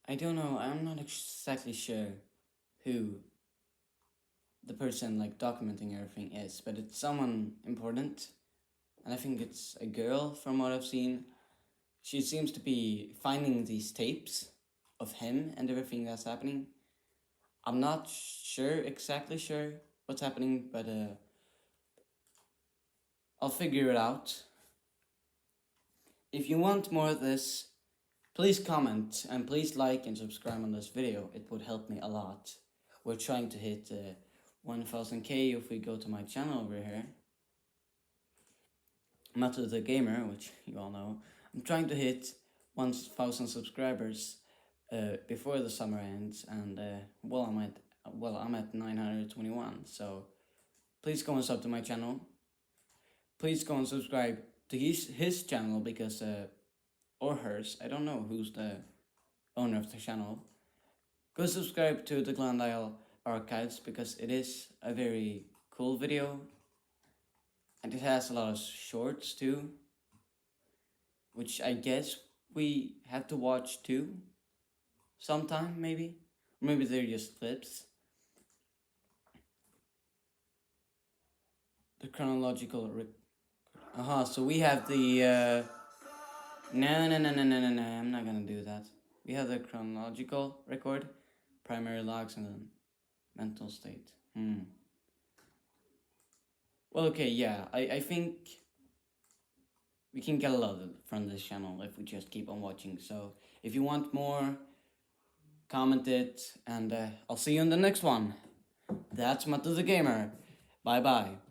I don't know. I'm not exactly sure who the person like documenting everything is, but it's someone important, and I think it's a girl from what I've seen. She seems to be finding these tapes of him and everything that's happening. I'm not exactly sure what's happening, but I'll figure it out. If you want more of this, please comment and please like and subscribe on this video. It would help me a lot. We're trying to hit 1000k if we go to my channel over here. Matter the Gamer, which you all know. I'm trying to hit 1000 subscribers before the summer ends, and I'm at 921. So please go and sub to my channel. Please go and subscribe to his channel because or hers. I don't know who's the owner of the channel. Go subscribe to the Glendale archives because it is a very cool video, and it has a lot of shorts too, which I guess we have to watch too sometime, maybe. Or maybe they're just clips. The chronological so we have the no, I'm not gonna do that. We have the chronological record, primary logs, and then mental state. Well, okay, yeah, I think we can get a lot from this channel if we just keep on watching. So if you want more, comment it, and I'll see you in the next one. That's Matu the Gamer. Bye bye.